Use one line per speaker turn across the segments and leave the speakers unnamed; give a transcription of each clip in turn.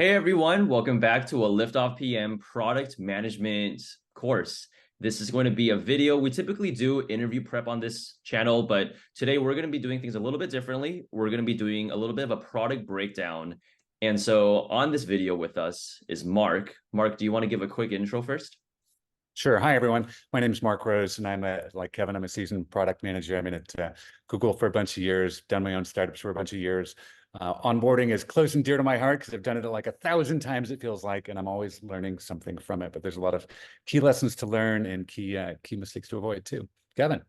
Hey everyone, welcome back to a Liftoff PM product management course. This is going to be a video. We typically do interview prep on this channel, but today we're going to be doing things a little bit differently. We're going to be doing a little bit of a product breakdown. And so on this video with us is Mark. Mark, do you want to give a quick intro first?
Sure. Hi, everyone. My name is Mark Rose, and like Kevin, I'm a seasoned product manager. I've been at Google for a bunch of years, done my own startups for a bunch of years. Onboarding is close and dear to my heart because I've done it like 1,000 times, it feels like, and I'm always learning something from it. But there's a lot of key lessons to learn and key mistakes to avoid too. Kevin.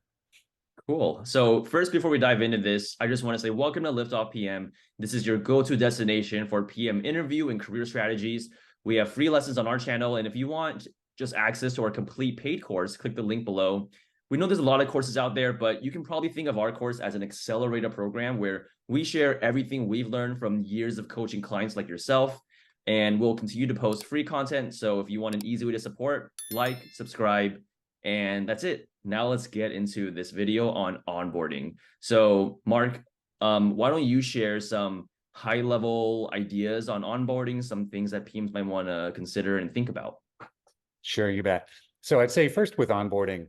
Cool. So first, before we dive into this, I just want to say welcome to Liftoff PM. This is your go-to destination for PM interview and career strategies. We have free lessons on our channel, and if you want just access to our complete paid course, click the link below. We know there's a lot of courses out there, but you can probably think of our course as an accelerator program where we share everything we've learned from years of coaching clients like yourself, and we'll continue to post free content. So if you want an easy way to support, like, subscribe, and that's it. Now let's get into this video on onboarding. So Mark, why don't you share some high-level ideas on onboarding, some things that PMs might want to consider and think about?
Sure, you bet. So I'd say first with onboarding,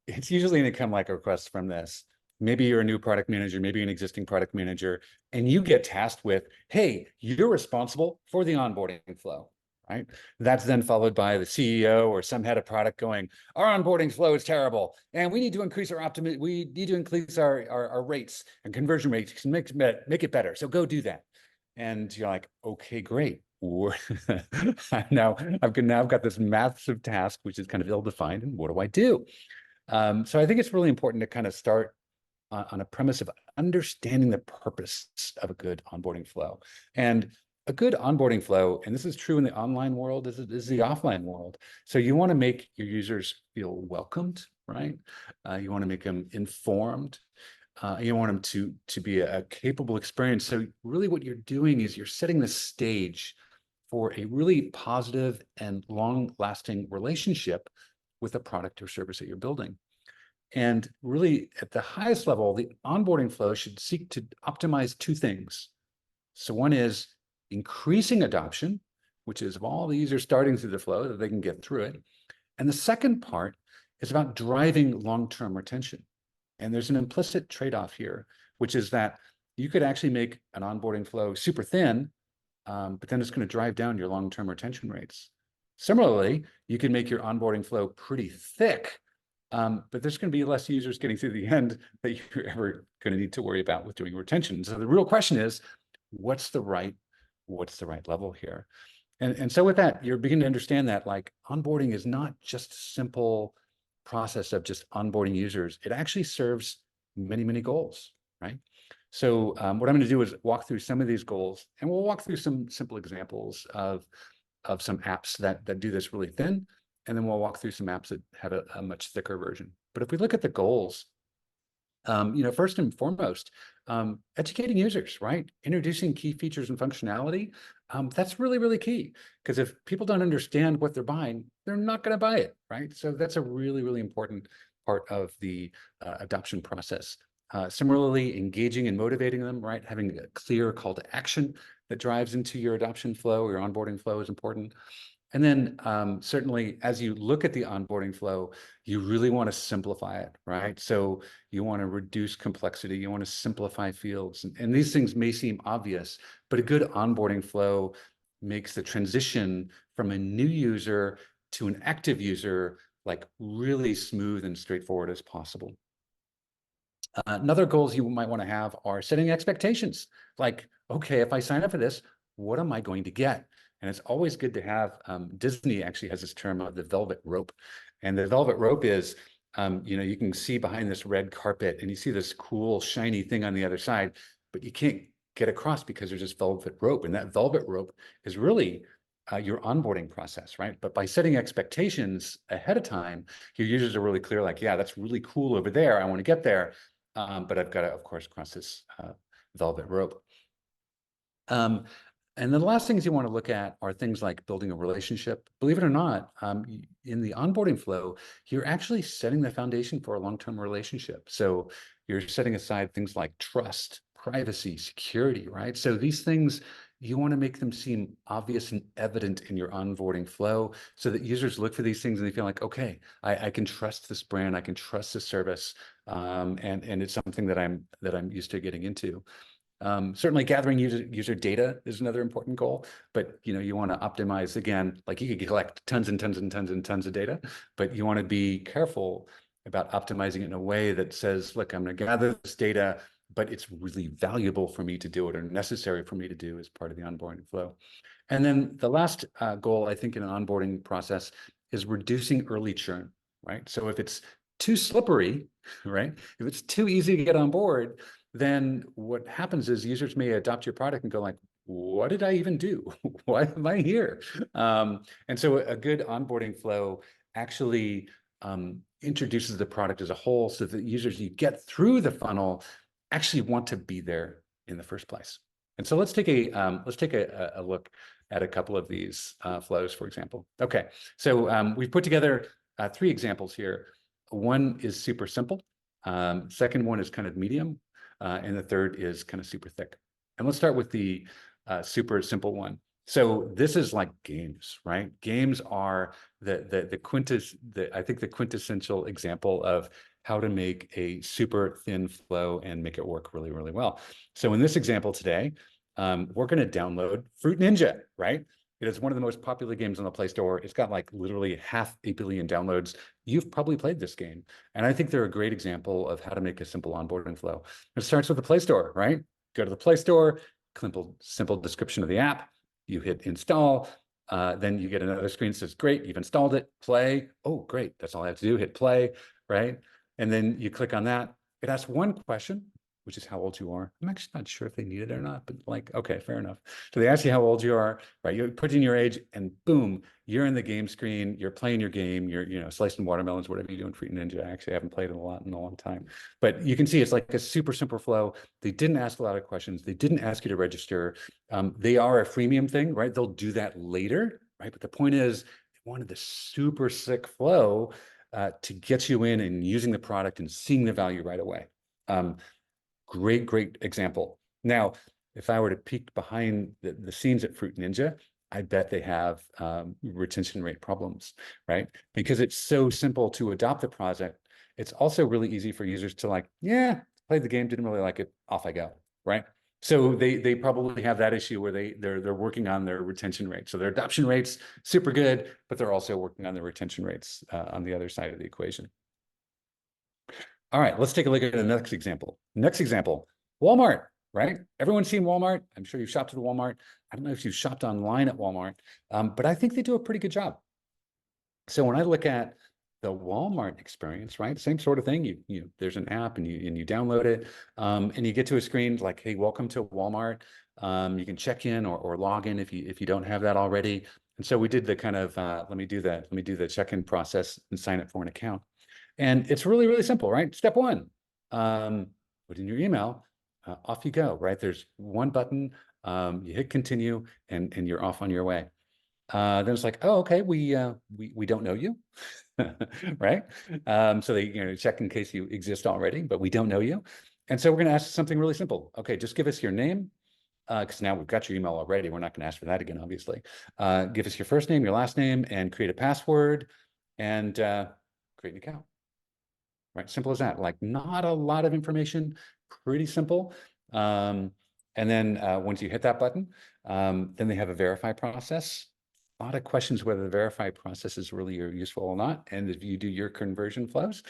it's usually going to come like a request from this. Maybe you're a new product manager, maybe an existing product manager, and you get tasked with, hey, you're responsible for the onboarding flow, right? That's then followed by the CEO or some head of product going, our onboarding flow is terrible, and we need to increase our we need to increase our rates and conversion rates to make it better. So go do that. And you're like, okay, great. Now I've got this massive task, which is kind of ill-defined, and what do I do? So I think it's really important to kind of start on a premise of understanding the purpose of a good onboarding flow. And a good onboarding flow, and this is true in the online world as it is the offline world. So you want to make your users feel welcomed, right? You want to make them informed. You want them to be a capable experience. So really what you're doing is you're setting the stage for a really positive and long-lasting relationship with a product or service that you're building. And really, at the highest level, the onboarding flow should seek to optimize two things. So one is increasing adoption, which is of all the users starting through the flow that they can get through it. And the second part is about driving long-term retention. And there's an implicit trade-off here, which is that you could actually make an onboarding flow super thin, but then it's going to drive down your long-term retention rates. Similarly, you can make your onboarding flow pretty thick, but there's going to be less users getting through the end that you're ever going to need to worry about with doing retention. So the real question is, what's the right level here? And so with that, you're beginning to understand that like onboarding is not just a simple process of just onboarding users. It actually serves many, many goals, right? So what I'm going to do is walk through some of these goals, and we'll walk through some simple examples of some apps that do this really thin, and then we'll walk through some apps that have a much thicker version. But if we look at the goals, first and foremost, educating users, right? Introducing key features and functionality. That's really, really key, because if people don't understand what they're buying, they're not going to buy it, right? So that's a really, really important part of the adoption process. Similarly, engaging and motivating them, right? Having a clear call to action that drives into your adoption flow, your onboarding flow is important. And then certainly, as you look at the onboarding flow, you really want to simplify it, right? So you want to reduce complexity, you want to simplify fields. And these things may seem obvious, but a good onboarding flow makes the transition from a new user to an active user like really smooth and straightforward as possible. Another goals you might want to have are setting expectations. Like, okay, if I sign up for this, what am I going to get? And it's always good to have, Disney actually has this term of the velvet rope. And the velvet rope is, you can see behind this red carpet and you see this cool, shiny thing on the other side, but you can't get across because there's this velvet rope. And that velvet rope is really your onboarding process, right? But by setting expectations ahead of time, your users are really clear, like, yeah, that's really cool over there. I want to get there. But I've got to, of course, cross this velvet rope. And then the last things you want to look at are things like building a relationship. Believe it or not, in the onboarding flow, you're actually setting the foundation for a long-term relationship. So you're setting aside things like trust, privacy, security, right? So these things you want to make them seem obvious and evident in your onboarding flow so that users look for these things and they feel like, okay, I can trust this brand, I can trust this service, and it's something that I'm used to getting into. Certainly gathering user data is another important goal, but you want to optimize. Again, like you could collect tons and tons and tons and tons of data, but you want to be careful about optimizing it in a way that says, look, I'm going to gather this data, but it's really valuable for me to do it or necessary for me to do as part of the onboarding flow. And then the last goal, I think, in an onboarding process is reducing early churn, right? So if it's too slippery, right? If it's too easy to get on board, then what happens is users may adopt your product and go like, what did I even do? Why am I here? And so a good onboarding flow actually introduces the product as a whole so that users you get through the funnel actually want to be there in the first place. And so let's take a look at a couple of these flows, for example. Okay, so we've put together 3 examples here. One is super simple. Second one is kind of medium. And the third is kind of super thick. And let's start with the super simple one. So this is like games, right? Games are the quintessential example of how to make a super thin flow and make it work really, really well. So in this example today, we're going to download Fruit Ninja, right? It is one of the most popular games on the Play Store. It's got like literally 500 million downloads. You've probably played this game. And I think they're a great example of how to make a simple onboarding flow. It starts with the Play Store, right? Go to the Play Store, simple description of the app. You hit install. Then you get another screen that says, great, you've installed it, play. Oh, great, that's all I have to do, hit play, right? And then you click on that. It asks one question, which is how old you are. I'm actually not sure if they need it or not, but like, okay, fair enough. So they ask you how old you are, right? You put in your age and boom, you're in the game screen, you're playing your game, you're slicing watermelons, whatever you do in Fruit Ninja. I actually haven't played it a lot in a long time, but you can see it's like a super simple flow. They didn't ask a lot of questions. They didn't ask you to register. They are a freemium thing, right? They'll do that later, right? But the point is they wanted the super sick flow to get you in and using the product and seeing the value right away. Great example. Now, if I were to peek behind the scenes at Fruit Ninja, I bet they have retention rate problems, right? Because it's so simple to adopt the project. It's also really easy for users to like, yeah, played the game, didn't really like it, off I go, right? So they probably have that issue where they're working on their retention rate. So their adoption rates super good, but they're also working on their retention rates on the other side of the equation. All right, let's take a look at the next example. Next example, Walmart, right? Everyone's seen Walmart. I'm sure you've shopped at Walmart. I don't know if you've shopped online at Walmart, but I think they do a pretty good job. So when I look at the Walmart experience, right? Same sort of thing. There's an app and you download it, and you get to a screen like, hey, welcome to Walmart. You can check in or log in if you don't have that already. And so we did the kind of let me do the check-in process and sign up for an account. And it's really, really simple, right? Step one, put in your email, off you go, right? There's one button, you hit continue and you're off on your way. Then it's like, oh, okay, we don't know you, right? So they check in case you exist already, but we don't know you. And so we're going to ask something really simple. Okay, just give us your name, because now we've got your email already. We're not going to ask for that again, obviously. Give us your first name, your last name, and create a password and create an account. Right, simple as that. Like not a lot of information, pretty simple. And then once you hit that button, then they have a verify process. A lot of questions whether the verify process is really useful or not. And if you do your conversion flows,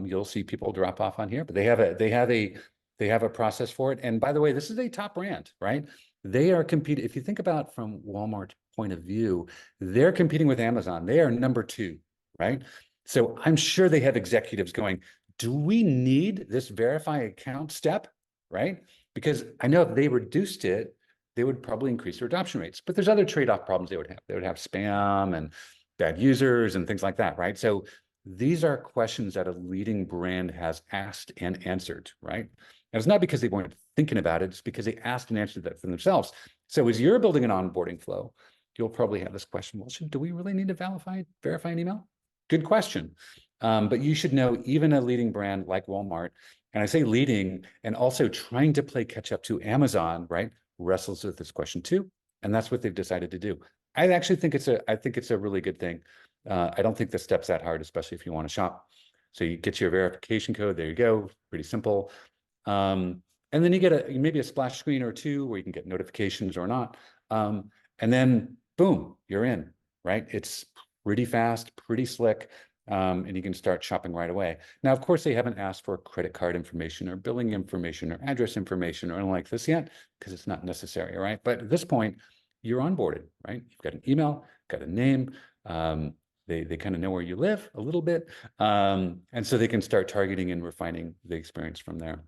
you'll see people drop off on here. But they have a process for it. And by the way, this is a top brand, right? They are competing. If you think about from Walmart's point of view, they're competing with Amazon. They are number 2, right? So I'm sure they have executives going, do we need this verify account step, right? Because I know if they reduced it, they would probably increase their adoption rates. But there's other trade-off problems they would have. They would have spam and bad users and things like that, right? So these are questions that a leading brand has asked and answered, right? And it's not because they weren't thinking about it, it's because they asked and answered that for themselves. So as you're building an onboarding flow, you'll probably have this question, well, do we really need to verify an email? Good question. But you should know even a leading brand like Walmart, and I say leading and also trying to play catch up to Amazon, right? Wrestles with this question too. And that's what they've decided to do. I actually think it's a really good thing. I don't think the step's that hard, especially if you want to shop. So you get your verification code. There you go. Pretty simple. And then you get maybe a splash screen or two where you can get notifications or not. And then boom, you're in, right? It's pretty fast, pretty slick. And you can start shopping right away. Now, of course, they haven't asked for credit card information or billing information or address information or anything like this yet, because it's not necessary, right? But at this point, you're onboarded, right? You've got an email, got a name. They kind of know where you live a little bit. And so they can start targeting and refining the experience from there.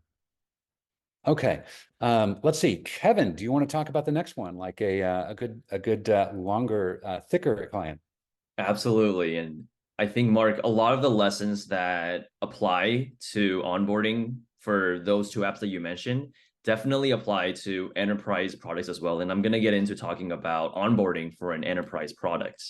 Okay, let's see. Kevin, do you want to talk about the next one, like a good longer, thicker client?
Absolutely. And I think, Mark, a lot of the lessons that apply to onboarding for those two apps that you mentioned definitely apply to enterprise products as well. And I'm going to get into talking about onboarding for an enterprise product.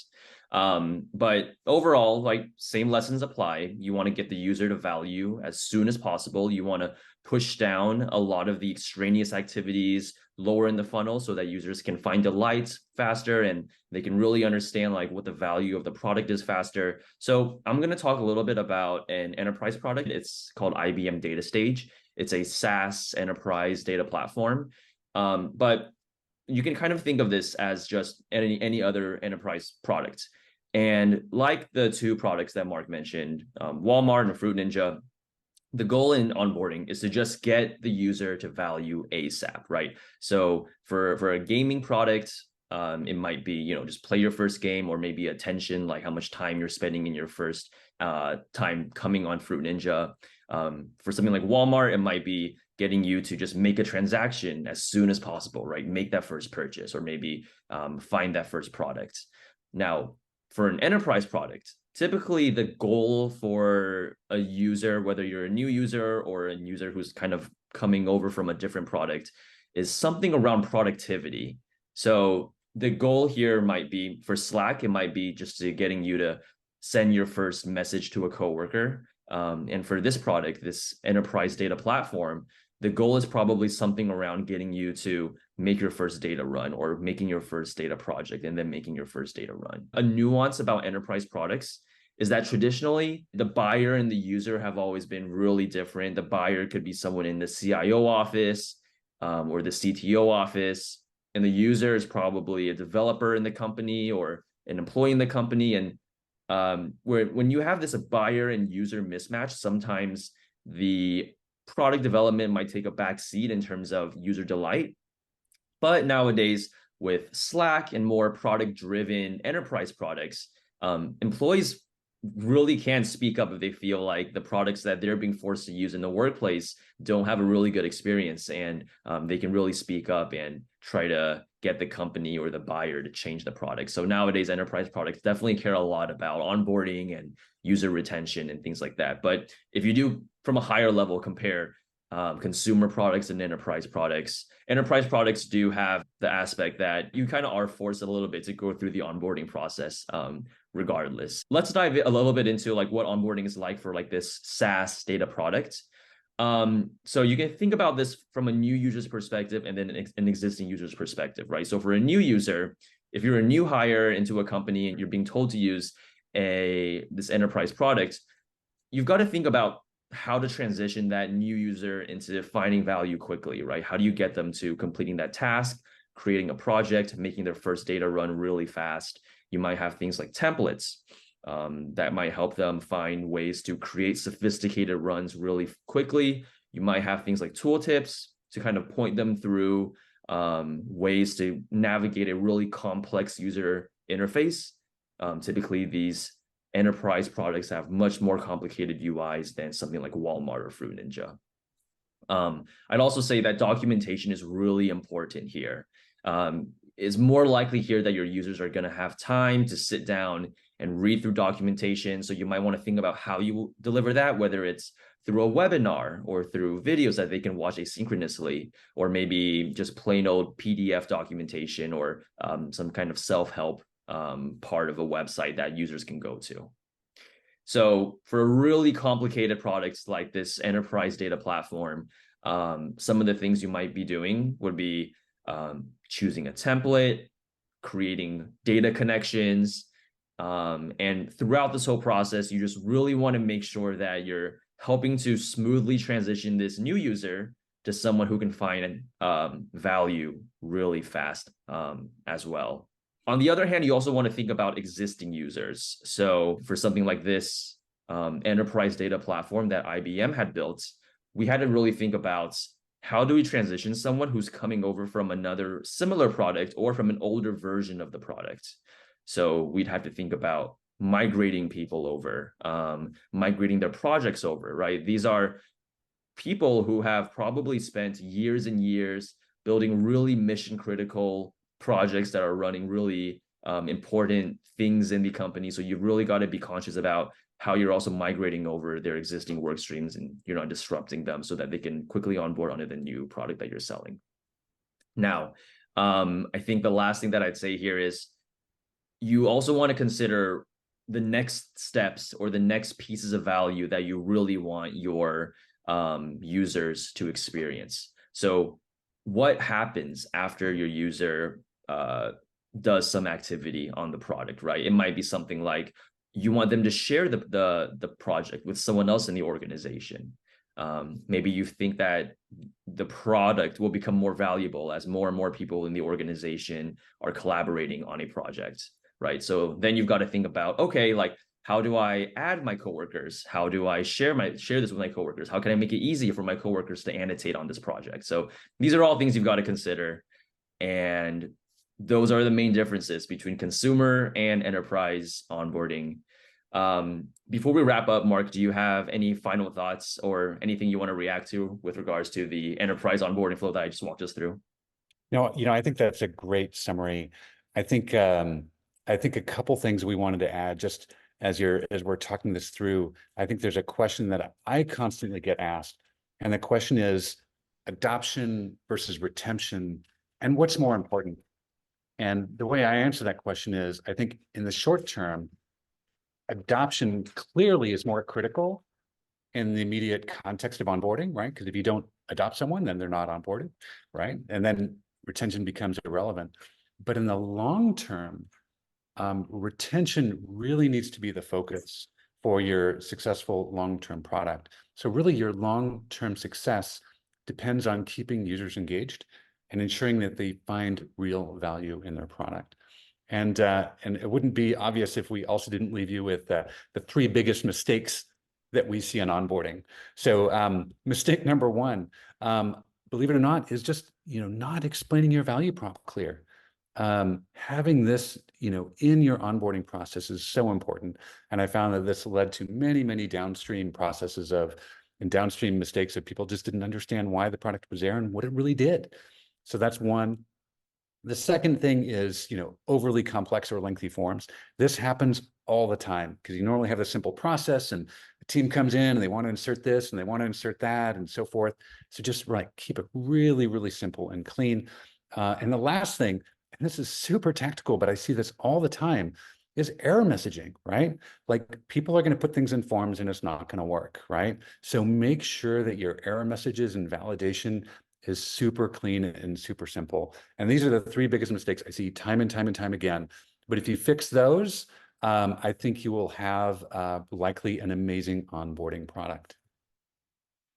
But overall, like same lessons apply. You want to get the user to value as soon as possible. You want to push down a lot of the extraneous activities lower in the funnel so that users can find delight faster and they can really understand like what the value of the product is faster. So I'm going to talk a little bit about an enterprise product. It's called IBM Data Stage. It's a SaaS enterprise data platform. But you can kind of think of this as just any other enterprise product. And like the two products that Mark mentioned, Walmart and Fruit Ninja, the goal in onboarding is to just get the user to value ASAP, right? So for a gaming product, it might be, just play your first game, or maybe attention, like how much time you're spending in your first time coming on Fruit Ninja. For something like Walmart, it might be getting you to just make a transaction as soon as possible, right? Make that first purchase, or maybe find that first product. Now, for an enterprise product, typically the goal for a user, whether you're a new user or a user who's kind of coming over from a different product, is something around productivity. So the goal here might be for Slack, it might be just to getting you to send your first message to a coworker. And for this product, this enterprise data platform, the goal is probably something around getting you to make your first data run, or making your first data project and then making your first data run. A nuance about enterprise products is that traditionally the buyer and the user have always been really different. The buyer could be someone in the CIO office or the CTO office, and the user is probably a developer in the company or an employee in the company. And when you have this buyer and user mismatch, sometimes the product development might take a back seat in terms of user delight. But nowadays, with Slack and more product-driven enterprise products, employees really can speak up if they feel like the products that they're being forced to use in the workplace don't have a really good experience, and they can really speak up and try to get the company or the buyer to change the product. So nowadays, enterprise products definitely care a lot about onboarding and user retention and things like that. But if you do from a higher level compare consumer products and enterprise products do have the aspect that you kind of are forced a little bit to go through the onboarding process regardless. Let's dive a little bit into like what onboarding is like for like this SaaS data product. So you can think about this from a new user's perspective and then an existing user's perspective, right? So for a new user, if you're a new hire into a company and you're being told to use this enterprise product, you've got to think about how to transition that new user into finding value quickly, right? How do you get them to completing that task, creating a project, making their first data run really fast? You might have things like templates that might help them find ways to create sophisticated runs really quickly. You might have things like tooltips to kind of point them through ways to navigate a really complex user interface. Typically, these enterprise products have much more complicated UIs than something like Walmart or Fruit Ninja. I'd also say that documentation is really important here. It's more likely here that your users are going to have time to sit down and read through documentation. So you might want to think about how you deliver that, whether it's through a webinar or through videos that they can watch asynchronously, or maybe just plain old PDF documentation, or some kind of self-help part of a website that users can go to. So for really complicated products like this enterprise data platform, some of the things you might be doing would be choosing a template, creating data connections. And throughout this whole process, you just really want to make sure that you're helping to smoothly transition this new user to someone who can find value really fast as well. On the other hand, you also want to think about existing users. So for something like this enterprise data platform that IBM had built, we had to really think about how do we transition someone who's coming over from another similar product or from an older version of the product. So we'd have to think about migrating people over, migrating their projects over, right? These are people who have probably spent years and years building really mission critical projects that are running really important things in the company. So you've really got to be conscious about how you're also migrating over their existing work streams and you're not disrupting them so that they can quickly onboard onto the new product that you're selling. Now, I think the last thing that I'd say here is you also want to consider the next steps or the next pieces of value that you really want your users to experience. So what happens after your user does some activity on the product, right? It might be something like you want them to share the project with someone else in the organization. Maybe you think that the product will become more valuable as more and more people in the organization are collaborating on a project, right? So then you've got to think about, okay, like, how do I add my coworkers? How do I share this with my coworkers? How can I make it easy for my coworkers to annotate on this project? So these are all things you've got to consider. And those are the main differences between consumer and enterprise onboarding. Before we wrap up, Mark, do you have any final thoughts or anything you want to react to with regards to the enterprise onboarding flow that I just walked us through?
No, I think that's a great summary. I think a couple things we wanted to add just as we're talking this through. I think there's a question that I constantly get asked, and the question is adoption versus retention, and what's more important? And the way I answer that question is, I think in the short term, adoption clearly is more critical in the immediate context of onboarding, right? Because if you don't adopt someone, then they're not onboarded, right? And then retention becomes irrelevant. But in the long term, retention really needs to be the focus for your successful long-term product. So really your long-term success depends on keeping users engaged and ensuring that they find real value in their product. And it wouldn't be obvious if we also didn't leave you with the three biggest mistakes that we see in onboarding. So mistake number one, believe it or not, is just not explaining your value prop clear. Having this in your onboarding process is so important, and I found that this led to many downstream processes and downstream mistakes of people just didn't understand why the product was there and what it really did. So that's one. The second thing is, overly complex or lengthy forms. This happens all the time because you normally have a simple process and the team comes in and they want to insert this and they want to insert that and so forth. So just keep it really simple and clean. And the last thing, and this is super tactical, but I see this all the time, is error messaging, right? Like people are going to put things in forms and it's not going to work, right? So make sure that your error messages and validation is super clean and super simple. And these are the three biggest mistakes I see time and time again. But if you fix those, I think you will have likely an amazing onboarding product.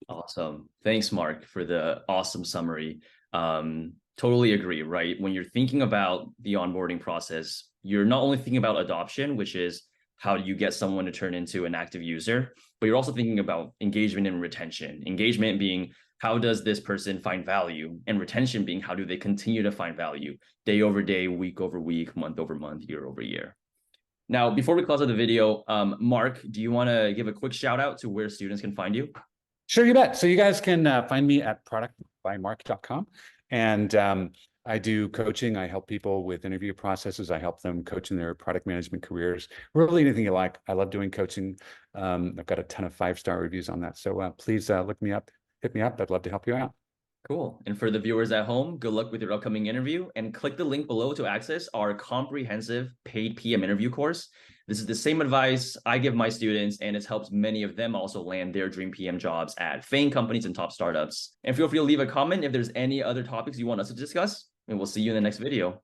Awesome. Thanks, Mark, for the awesome summary. Totally agree, right? When you're thinking about the onboarding process, you're not only thinking about adoption, which is how do you get someone to turn into an active user, but you're also thinking about engagement and retention. Engagement being, how does this person find value? And retention being, how do they continue to find value day over day, week over week, month over month, year over year? Now, before we close out the video, Mark, do you want to give a quick shout out to where students can find you?
Sure, you bet. So you guys can find me at productbymark.com. And I do coaching. I help people with interview processes. I help them coach in their product management careers. Really anything you like. I love doing coaching. I've got a ton of 5-star reviews on that. So please look me up, hit me up. I'd love to help you out.
Cool. And for the viewers at home, good luck with your upcoming interview and click the link below to access our comprehensive paid PM interview course. This is the same advice I give my students, and it's helped many of them also land their dream PM jobs at FAANG companies and top startups. And feel free to leave a comment if there's any other topics you want us to discuss, and we'll see you in the next video.